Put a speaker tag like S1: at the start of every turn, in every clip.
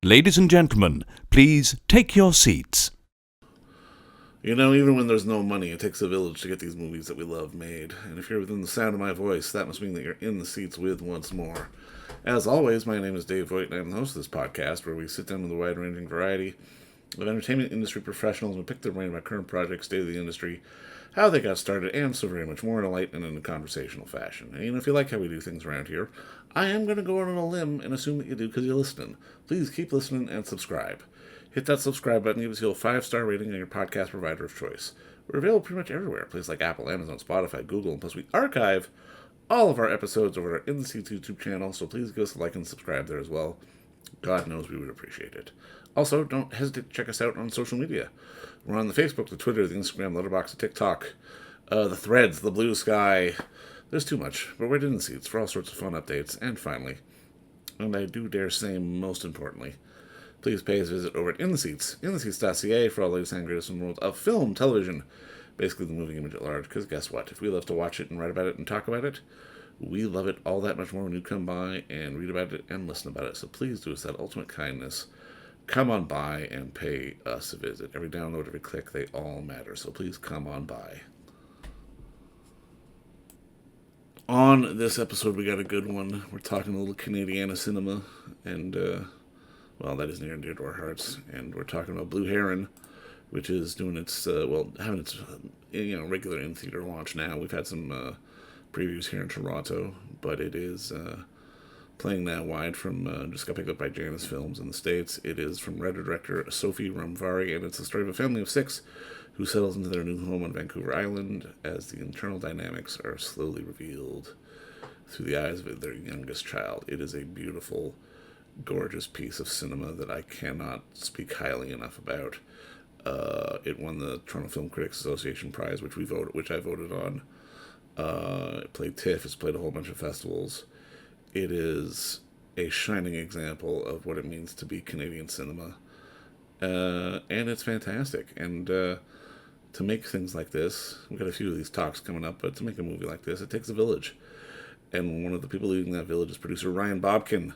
S1: Ladies and gentlemen, please take your seats.
S2: You know, even when there's no money, it takes a village to get these movies that we love made. And if you're within the sound of my voice, that must mean that you're in the seats with once more. As always, my name is Dave Voigt, and I'm the host of this podcast where we sit down with a wide ranging variety of entertainment industry professionals and pick their brain about current projects, state of the industry, how they got started, and so very much more in a light and in a conversational fashion. And if you like how we do things around here, I am going to go out on a limb and assume that you do because you're listening. Please keep listening and subscribe. Hit that subscribe button, give us a 5-star rating on your podcast provider of choice. We're available pretty much everywhere, places like Apple, Amazon, Spotify, Google, and plus we archive all of our episodes over our In the Seats YouTube channel, so please give us a like and subscribe there as well. God knows we would appreciate it. Also, don't hesitate to check us out on social media. We're on the Facebook, the Twitter, the Instagram, Letterboxd, the TikTok, the Threads, the Blue Sky. There's too much, but we're in the seats for all sorts of fun updates. And finally, and I do dare say most importantly, please pay us a visit over at In the Seats, intheseats.ca for all the latest and greatest in the world of film, television, basically the moving image at large. Because guess what? If we love to watch it and write about it and talk about it, we love it all that much more when you come by and read about it and listen about it. So please do us that ultimate kindness. Come on by and pay us a visit. Every download, every click, they all matter. So please come on by. On this episode, we got a good one. We're talking a little Canadiana cinema, and well, that is near and dear to our hearts. And we're talking about Blue Heron, which is doing its having its regular in theater launch now. We've had some previews here in Toronto, but it is playing that wide from just got picked up by Janus Films in the States. It is from writer director Sophie Romvari, and it's the story of a family of 6 who settles into their new home on Vancouver Island as the internal dynamics are slowly revealed through the eyes of their youngest child. It is a beautiful, gorgeous piece of cinema that I cannot speak highly enough about. It won the Toronto Film Critics Association Prize, which I voted on. It played TIFF. It's played a whole bunch of festivals. It is a shining example of what it means to be Canadian cinema, and it's fantastic. And to make things like this, we've got a few of these talks coming up, but to make a movie like this, it takes a village. And one of the people leading that village is producer Ryan Bobkin.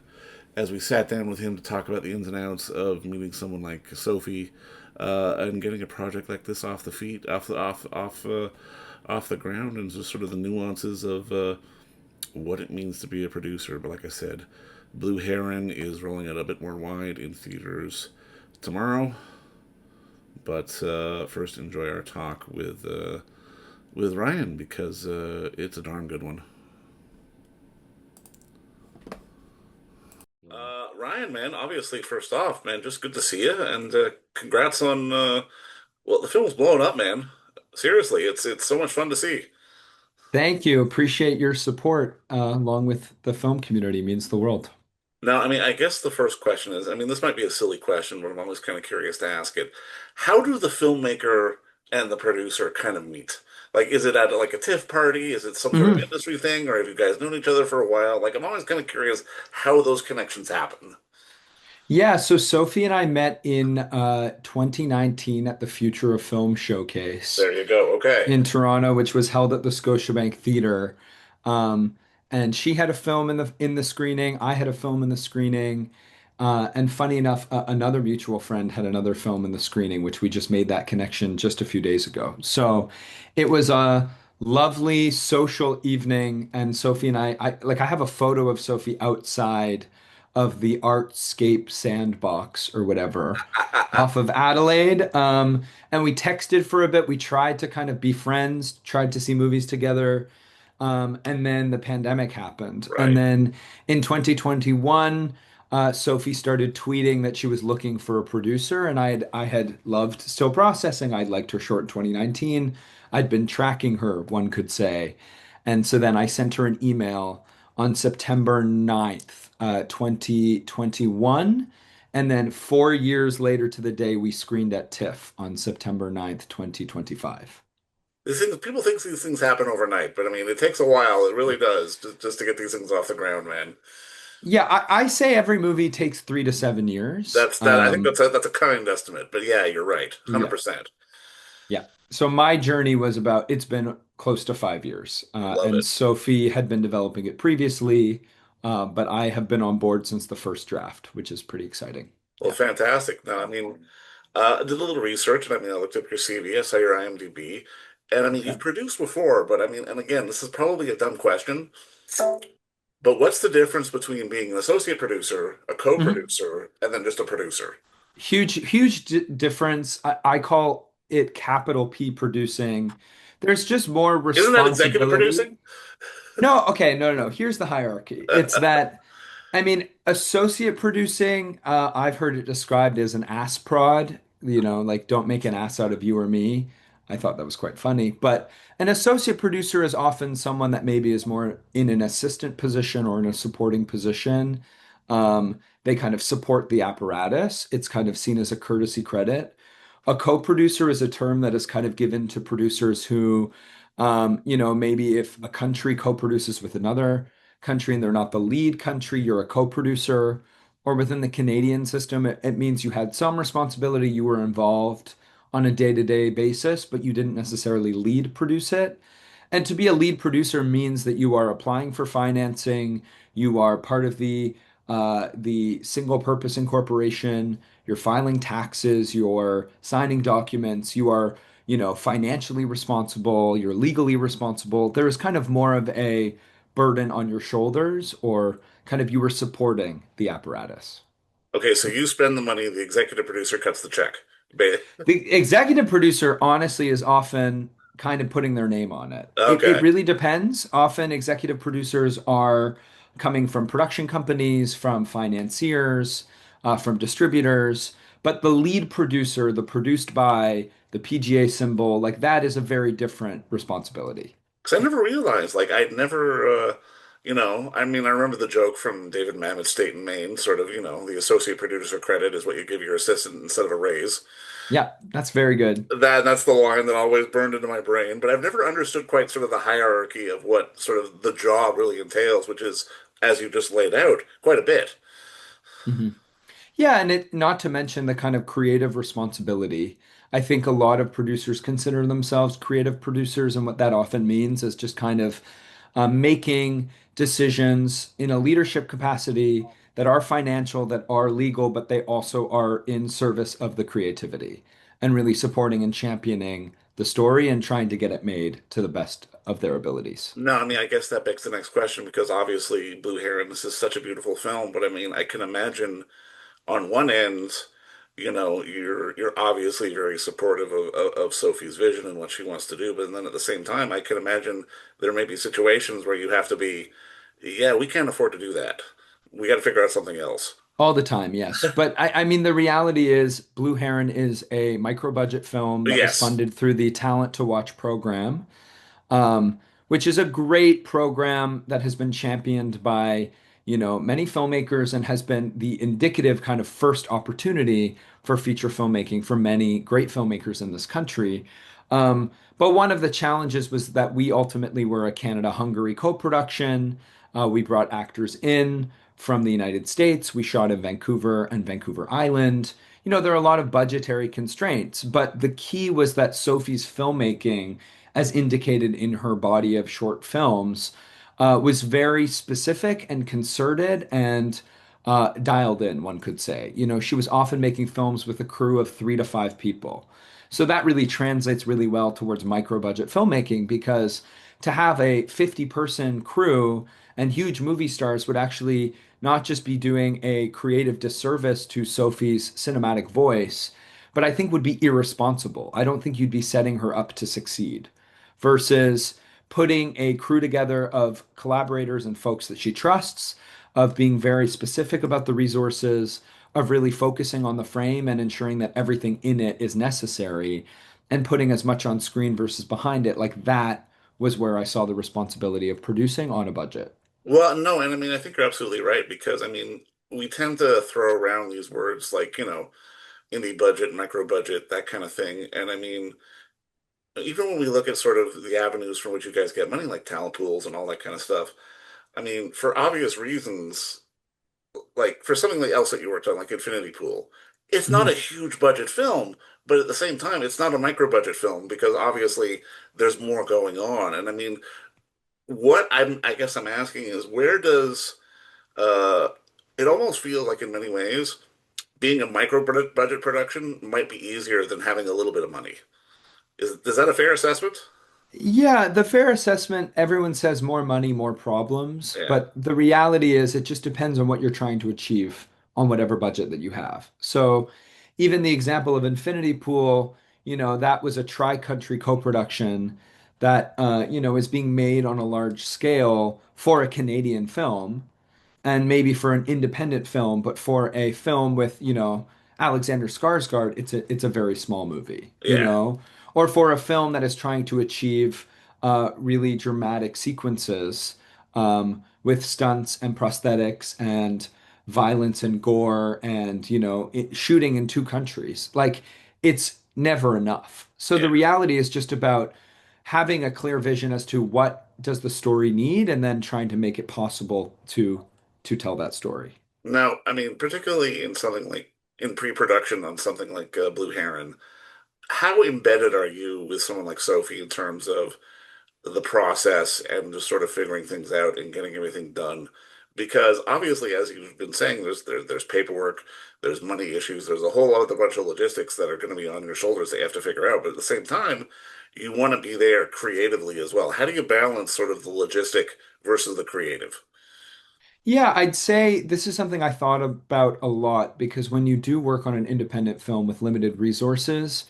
S2: As we sat down with him to talk about the ins and outs of meeting someone like Sophie and getting a project like this off the feet, off the ground, and just sort of the nuances of what it means to be a producer. But like I said, Blue Heron is rolling out a bit more wide in theaters tomorrow. But first, enjoy our talk with Ryan because it's a darn good one. Ryan, man, obviously, first off, man, just good to see you, and congrats on well, the film's blowing up, man. Seriously, it's so much fun to see.
S3: Thank you. Appreciate your support, along with the film community. Means the world.
S2: Now, I mean, I guess the first question is, I mean, this might be a silly question, but I'm always kind of curious to ask it. How do the filmmaker and the producer kind of meet? Like, is it at like a TIFF party? Is it some sort of
S3: Mhm.
S2: industry thing, or have you guys known each other for a while? Like, I'm always kind of curious how those connections happen.
S3: Yeah, so Sophie and I met in 2019 at the Future of Film Showcase
S2: There you go. Okay.
S3: in Toronto, which was held at the Scotiabank Theatre. Um, and she had a film in the screening. I had a film in the screening. And funny enough, another mutual friend had another film in the screening, which we just made that connection just a few days ago. So it was a lovely social evening, and Sophie and I have a photo of Sophie outside of the Artscape sandbox or whatever off of Adelaide. And we texted for a bit. We tried to kind of be friends, tried to see movies together. And then the pandemic happened. And
S2: Right.
S3: then in 2021, Sophie started tweeting that she was looking for a producer, and I had loved Still Processing. I liked her short in 2019. I'd been tracking her, one could say. And so then I sent her an email on September 9th, 2021. And then 4 years later to the day, we screened at TIFF on September 9th, 2025.
S2: People think these things happen overnight, but I mean, it takes a while. It really does, just to get these things off the ground, man.
S3: Yeah, I say every movie takes 3 to 7 years.
S2: I think that's a kind estimate, but yeah, you're right,
S3: Yeah,
S2: 100%.
S3: yeah. So my journey was it's been close to 5 years.
S2: Love
S3: And
S2: it.
S3: Sophie had been developing it previously, but I have been on board since the first draft, which is pretty exciting.
S2: Well,
S3: Yeah.
S2: fantastic. Now, I mean, I did a little research, and I mean, I looked up your CV, I saw your IMDb, and I mean, you've
S3: Yeah.
S2: produced before, but I mean, and again, this is probably a dumb question, but what's the difference between being an associate producer, a
S3: Mhm.
S2: co-producer, and then just a producer?
S3: Huge difference. I call it capital P producing. There's just more
S2: Isn't that executive
S3: responsibility.
S2: producing?
S3: No, okay, no. Here's the hierarchy. It's that, I mean, associate producing, I've heard it described as an ass prod, like don't make an ass out of you or me. I thought that was quite funny. But an associate producer is often someone that maybe is more in an assistant position or in a supporting position. They kind of support the apparatus. It's kind of seen as a courtesy credit. A co-producer is a term that is kind of given to producers who, maybe if a country co-produces with another country and they're not the lead country, you're a co-producer. Or within the Canadian system, it means you had some responsibility, you were involved on a day-to-day basis, but you didn't necessarily lead produce it. And to be a lead producer means that you are applying for financing, you are part of the single purpose incorporation, you're filing taxes, you're signing documents, you are, financially responsible, you're legally responsible. There is kind of more of a burden on your shoulders, or kind of you were supporting the apparatus.
S2: Okay, so you spend the money, the executive producer cuts the check. Ba-
S3: The executive producer, honestly, is often kind of putting their name on it. It
S2: Okay.
S3: really depends. Often, executive producers are coming from production companies, from financiers, from distributors. But the lead producer, the produced by, the PGA symbol, like that is a very different responsibility.
S2: Because I never realized, like, I'd never, I mean, I remember the joke from David Mamet's State and Maine, sort of, the associate producer credit is what you give your assistant instead of a raise.
S3: Yeah, that's very good.
S2: That's the line that always burned into my brain. But I've never understood quite sort of the hierarchy of what sort of the job really entails, which is, as you just laid out, quite a bit.
S3: Mhm. Yeah, and it not to mention the kind of creative responsibility. I think a lot of producers consider themselves creative producers, and what that often means is just kind of making decisions in a leadership capacity that are financial, that are legal, but they also are in service of the creativity and really supporting and championing the story and trying to get it made to the best of their abilities.
S2: No, I mean, I guess that begs the next question because obviously Blue Heron, this is such a beautiful film, but I mean, I can imagine on one end, you're obviously very supportive of Sophie's vision and what she wants to do, but then at the same time, I can imagine there may be situations where you have to be, yeah, we can't afford to do that. We got to figure out something else.
S3: All the time, yes. But I mean, the reality is Blue Heron is a micro budget film that was
S2: Yes.
S3: funded through the Talent to Watch program, um, which is a great program that has been championed by, many filmmakers and has been the indicative kind of first opportunity for feature filmmaking for many great filmmakers in this country. But one of the challenges was that we ultimately were a Canada-Hungary co-production. We brought actors in from the United States. We shot in Vancouver and Vancouver Island. There are a lot of budgetary constraints, but the key was that Sophie's filmmaking, as indicated in her body of short films, was very specific and concerted and dialed in, one could say. She was often making films with a crew of 3 to 5 people. So that really translates really well towards micro budget filmmaking because to have a 50-person crew and huge movie stars would actually not just be doing a creative disservice to Sophie's cinematic voice, but I think would be irresponsible. I don't think you'd be setting her up to succeed versus putting a crew together of collaborators and folks that she trusts, of being very specific about the resources, of really focusing on the frame and ensuring that everything in it is necessary, and putting as much on screen versus behind it. Like that was where I saw the responsibility of producing on a budget.
S2: Well, no, and I mean, I think you're absolutely right because I mean, we tend to throw around these words like, indie budget, micro budget, that kind of thing. And I mean, even when we look at sort of the avenues from which you guys get money, like talent pools and all that kind of stuff, I mean, for obvious reasons, like for something like else that you worked on, like Infinity Pool, it's not a
S3: Mhm.
S2: huge budget film, but at the same time, it's not a micro budget film because obviously there's more going on. And I mean, I guess I'm asking is where does uh, it almost feels like in many ways. being a budget production might be easier than having a little bit of money. Is that a fair assessment?
S3: Yeah, the fair assessment, everyone says more money, more problems,
S2: Yeah.
S3: but the reality is it just depends on what you're trying to achieve on whatever budget that you have. So even the example of Infinity Pool, that was a tri-country co-production that is being made on a large scale for a Canadian film and maybe for an independent film, but for a film with, Alexander Skarsgård, it's a very small movie,
S2: Yeah.
S3: or for a film that is trying to achieve really dramatic sequences with stunts and prosthetics and violence and gore and, shooting in two countries. Like it's never enough. So
S2: Yeah.
S3: the reality is just about having a clear vision as to what does the story need and then trying to make it possible to tell that story.
S2: Now, I mean, particularly in something like in pre-production on something like Blue Heron, how embedded are you with someone like Sophie in terms of the process and just sort of figuring things out and getting everything done? Because obviously, as you've been saying, there's paperwork, there's money issues, there's a whole other bunch of logistics that are going to be on your shoulders that you have to figure out. But at the same time, you want to be there creatively as well. How do you balance sort of the logistic versus the creative?
S3: Yeah, I'd say this is something I thought about a lot because when you do work on an independent film with limited resources,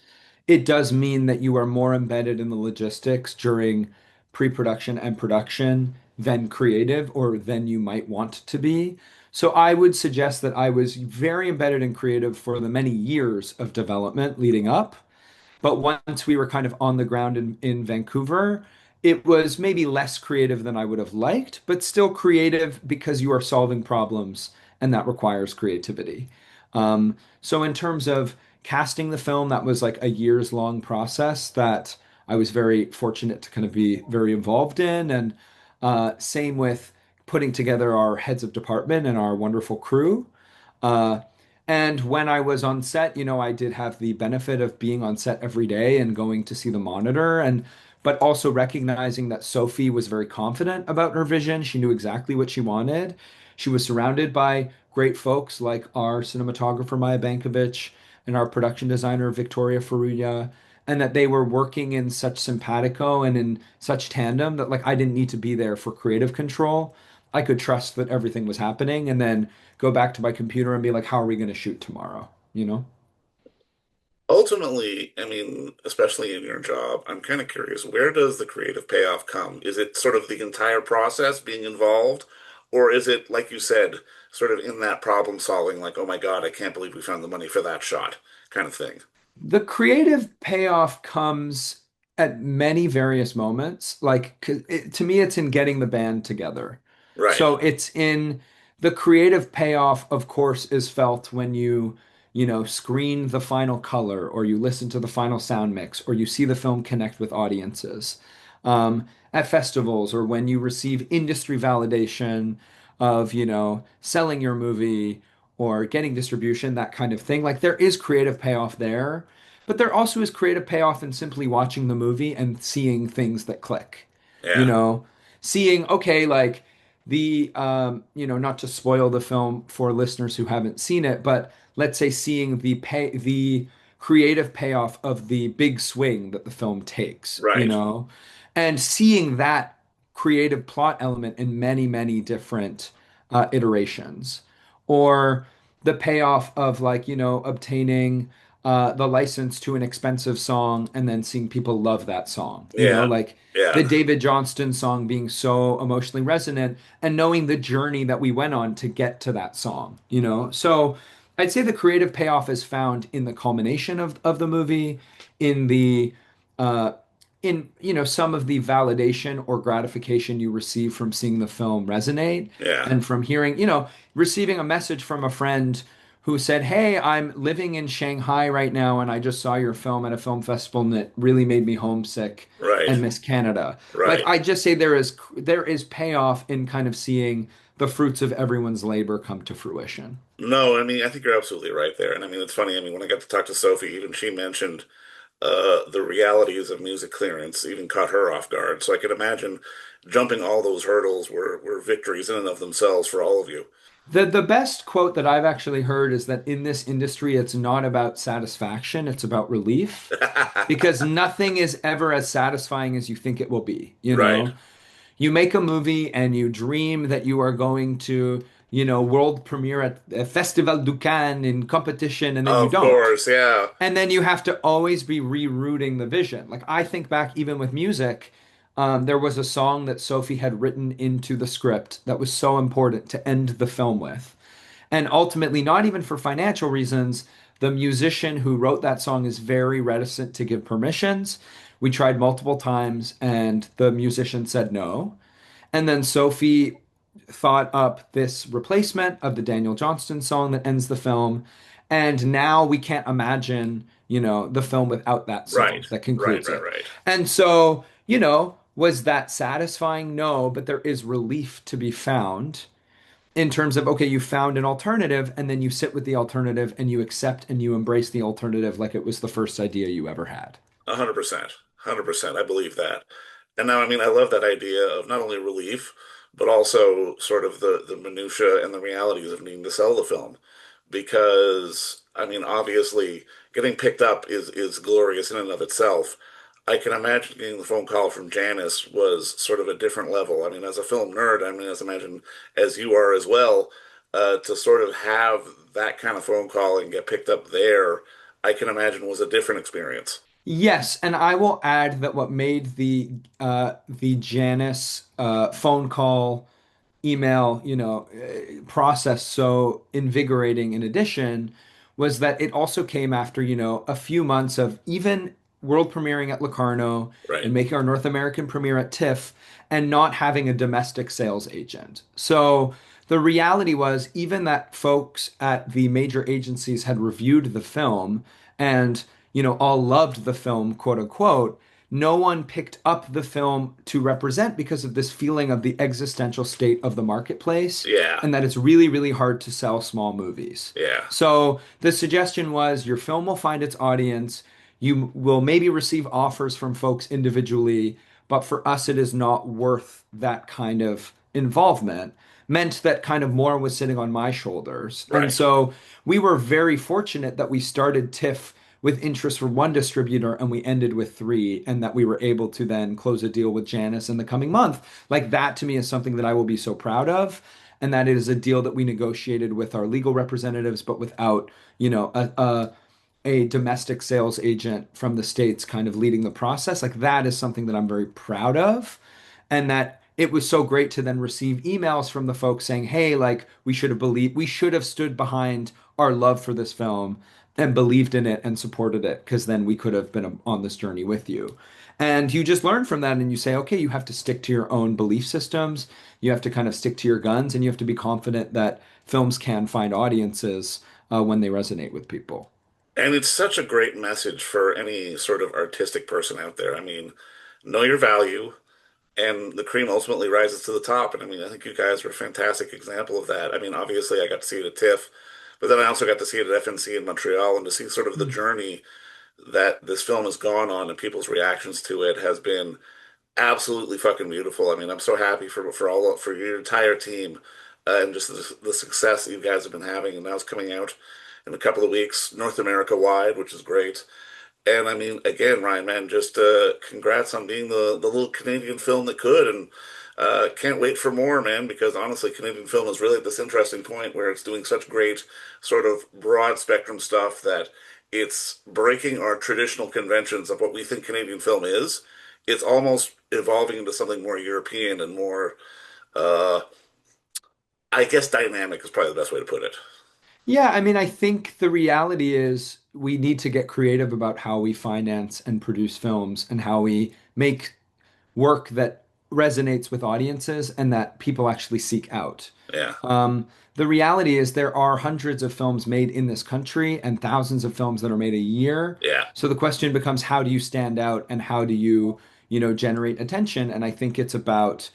S3: it does mean that you are more embedded in the logistics during pre-production and production than creative or than you might want to be. So I would suggest that I was very embedded in creative for the many years of development leading up. But once we were kind of on the ground in Vancouver, it was maybe less creative than I would have liked, but still creative because you are solving problems and that requires creativity. So in terms of casting the film, that was like a years long process that I was very fortunate to kind of be very involved in. And same with putting together our heads of department and our wonderful crew. Uh, and when I was on set, I did have the benefit of being on set every day and going to see the monitor but also recognizing that Sophie was very confident about her vision. She knew exactly what she wanted. She was surrounded by great folks like our cinematographer Maya Bankovic and our production designer Victoria Faruya, and that they were working in such simpatico and in such tandem that like I didn't need to be there for creative control. I could trust that everything was happening and then go back to my computer and be like, how are we going to shoot tomorrow? You know?
S2: Ultimately, I mean, especially in your job, I'm kind of curious, where does the creative payoff come? Is it sort of the entire process being involved, or is it, like you said, sort of in that problem solving, like, oh my God, I can't believe we found the money for that shot kind of thing?
S3: The creative payoff comes at many various moments. Like, 'cause to me, it's in getting the band together.
S2: Right.
S3: So it's in the creative payoff, of course, is felt when screen the final color, or you listen to the final sound mix, or you see the film connect with audiences. At festivals, or when you receive industry validation of, selling your movie or getting distribution, that kind of thing. Like there is creative payoff there, but there also is creative payoff in simply watching the movie and seeing things that click. You
S2: Yeah.
S3: know, seeing, okay, like not to spoil the film for listeners who haven't seen it, but let's say seeing the creative payoff of the big swing that the film takes,
S2: Right.
S3: and seeing that creative plot element in many, many different iterations, or the payoff of like, obtaining the license to an expensive song and then seeing people love that song,
S2: Yeah.
S3: like the
S2: Yeah.
S3: David Johnston song being so emotionally resonant and knowing the journey that we went on to get to that song. So I'd say the creative payoff is found in the culmination of the movie, in the uh, in some of the validation or gratification you receive from seeing the film resonate
S2: Yeah.
S3: and from hearing, receiving a message from a friend who said, "Hey, I'm living in Shanghai right now and I just saw your film at a film festival and it really made me homesick
S2: Right.
S3: and miss Canada." Like
S2: Right.
S3: I just say there is payoff in kind of seeing the fruits of everyone's labor come to fruition.
S2: No, I mean, I think you're absolutely right there. And I mean, it's funny. I mean, when I got to talk to Sophie, even she mentioned the realities of music clearance even caught her off guard. So I can imagine jumping all those hurdles were victories in and of themselves for all of you.
S3: The best quote that I've actually heard is that in this industry, it's not about satisfaction, it's about relief. Because nothing is ever as satisfying as you think it will be, you
S2: Right.
S3: know? You make a movie and you dream that you are going to, world premiere at Festival du Cannes in competition, and then you
S2: Of
S3: don't.
S2: course, yeah.
S3: And then you have to always be rerouting the vision. Like I think back even with music, there was a song that Sophie had written into the script that was so important to end the film with. And ultimately, not even for financial reasons, the musician who wrote that song is very reticent to give permissions. We tried multiple times, and the musician said no. And then Sophie thought up this replacement of the Daniel Johnston song that ends the film. And now we can't imagine, the film without that
S2: Right.
S3: song that
S2: Right,
S3: concludes
S2: right,
S3: it.
S2: right.
S3: And so, was that satisfying? No, but there is relief to be found in terms of, okay, you found an alternative, and then you sit with the alternative and you accept and you embrace the alternative like it was the first idea you ever had.
S2: 100%. 100%. I believe that. And now, I mean, I love that idea of not only relief, but also sort of the minutia and the realities of needing to sell the film. Because, I mean, obviously, getting picked up is glorious in and of itself. I can imagine getting the phone call from Janice was sort of a different level. I mean, as a film nerd, I mean, as imagine as you are as well, to sort of have that kind of phone call and get picked up there, I can imagine was a different experience.
S3: Yes, and I will add that what made the Janice phone call email, process so invigorating in addition was that it also came after, a few months of even world premiering at Locarno
S2: Right.
S3: and making our North American premiere at TIFF and not having a domestic sales agent. So the reality was even that folks at the major agencies had reviewed the film and, all loved the film, quote unquote, no one picked up the film to represent because of this feeling of the existential state of the marketplace
S2: Yeah.
S3: and that it's really, really hard to sell small movies.
S2: Yeah.
S3: So the suggestion was your film will find its audience. You will maybe receive offers from folks individually, but for us, it is not worth that kind of involvement. Meant that kind of more was sitting on my shoulders. And
S2: Right.
S3: so we were very fortunate that we started TIFF with interest from one distributor and we ended with three, and that we were able to then close a deal with Janice in the coming month. Like that to me is something that I will be so proud of. And that it is a deal that we negotiated with our legal representatives, but without, a domestic sales agent from the States kind of leading the process. Like that is something that I'm very proud of. And that it was so great to then receive emails from the folks saying, hey, like we should have stood behind our love for this film and believed in it and supported it because then we could have been on this journey with you. And you just learn from that and you say, okay, you have to stick to your own belief systems. You have to kind of stick to your guns and you have to be confident that films can find audiences when they resonate with people.
S2: And it's such a great message for any sort of artistic person out there. I mean, know your value, and the cream ultimately rises to the top. And I mean, I think you guys are a fantastic example of that. I mean, obviously, I got to see it at TIFF, but then I also got to see it at FNC in Montreal, and to see sort of the journey that this film has gone on and people's reactions to it has been absolutely fucking beautiful. I mean, I'm so happy for your entire team and just the success that you guys have been having. And now it's coming out in a couple of weeks, North America wide, which is great. And I mean, again, Ryan, man, just congrats on being the little Canadian film that could, and can't wait for more, man. Because honestly, Canadian film is really at this interesting point where it's doing such great, sort of broad spectrum stuff that it's breaking our traditional conventions of what we think Canadian film is. It's almost evolving into something more European and more, uh, I guess, dynamic is probably the best way to put it.
S3: Yeah, I mean, I think the reality is we need to get creative about how we finance and produce films and how we make work that resonates with audiences and that people actually seek out.
S2: Yeah,
S3: The reality is there are hundreds of films made in this country and thousands of films that are made a year.
S2: yeah,
S3: So the question becomes, how do you stand out and how do you, generate attention? And I think it's about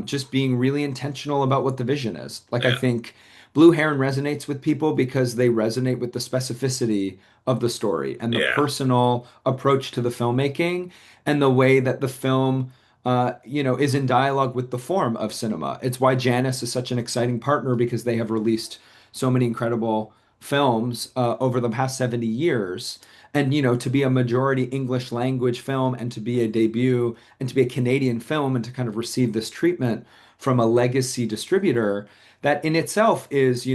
S3: just being really intentional about what the vision is. Like I
S2: yeah,
S3: think Blue Heron resonates with people because they resonate with the specificity of the story and the
S2: yeah,
S3: personal approach to the filmmaking and the way that the film is in dialogue with the form of cinema. It's why Janus is such an exciting partner because they have released so many incredible films over the past 70 years. And, to be a majority English language film and to be a debut and to be a Canadian film and to kind of receive this treatment from a legacy distributor, that in itself is,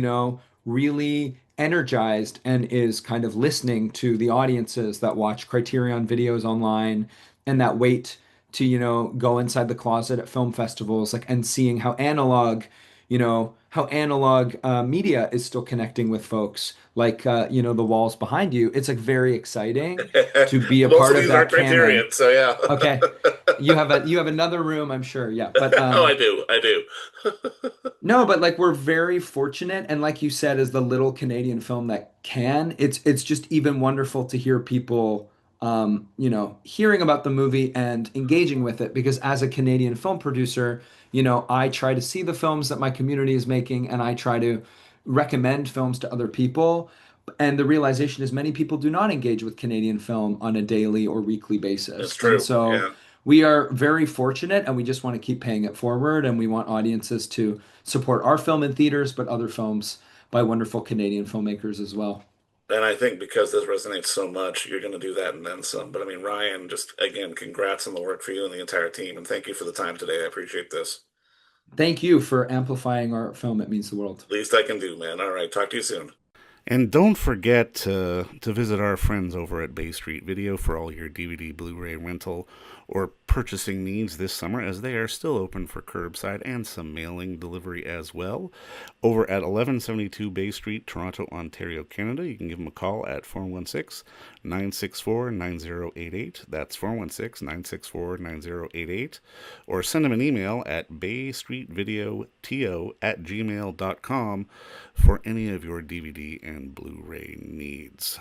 S3: really energized and is kind of listening to the audiences that watch Criterion videos online and that wait to, go inside the closet at film festivals, like, and seeing how analog media is still connecting with folks, like, the walls behind you. It's like very exciting to be a
S2: Most of
S3: part of
S2: these are
S3: that canon.
S2: Criterion, so yeah.
S3: Okay. You have another room, I'm sure. Yeah. But
S2: Oh, I do.
S3: no, but like we're very fortunate, and like you said, as the little Canadian film that can, it's just even wonderful to hear people, hearing about the movie and engaging with it. Because as a Canadian film producer, I try to see the films that my community is making, and I try to recommend films to other people. And the realization is many people do not engage with Canadian film on a daily or weekly
S2: It's
S3: basis, and
S2: true.
S3: so
S2: Yeah.
S3: we are very fortunate, and we just want to keep paying it forward, and we want audiences to support our film in theaters, but other films by wonderful Canadian filmmakers as well.
S2: And I think because this resonates so much, you're going to do that and then some. But I mean, Ryan, just again, congrats on the work for you and the entire team. And thank you for the time today. I appreciate this.
S3: Thank you for amplifying our film. It means the world.
S2: Least I can do, man. All right. Talk to you soon.
S1: And don't forget to visit our friends over at Bay Street Video for all your DVD, Blu-ray rental, or purchasing needs this summer, as they are still open for curbside and some mailing delivery as well. Over at 1172 Bay Street, Toronto, Ontario, Canada, you can give them a call at 416-964-9088. That's 416-964-9088. Or send them an email at baystreetvideoto@gmail.com for any of your DVD and Blu-ray needs.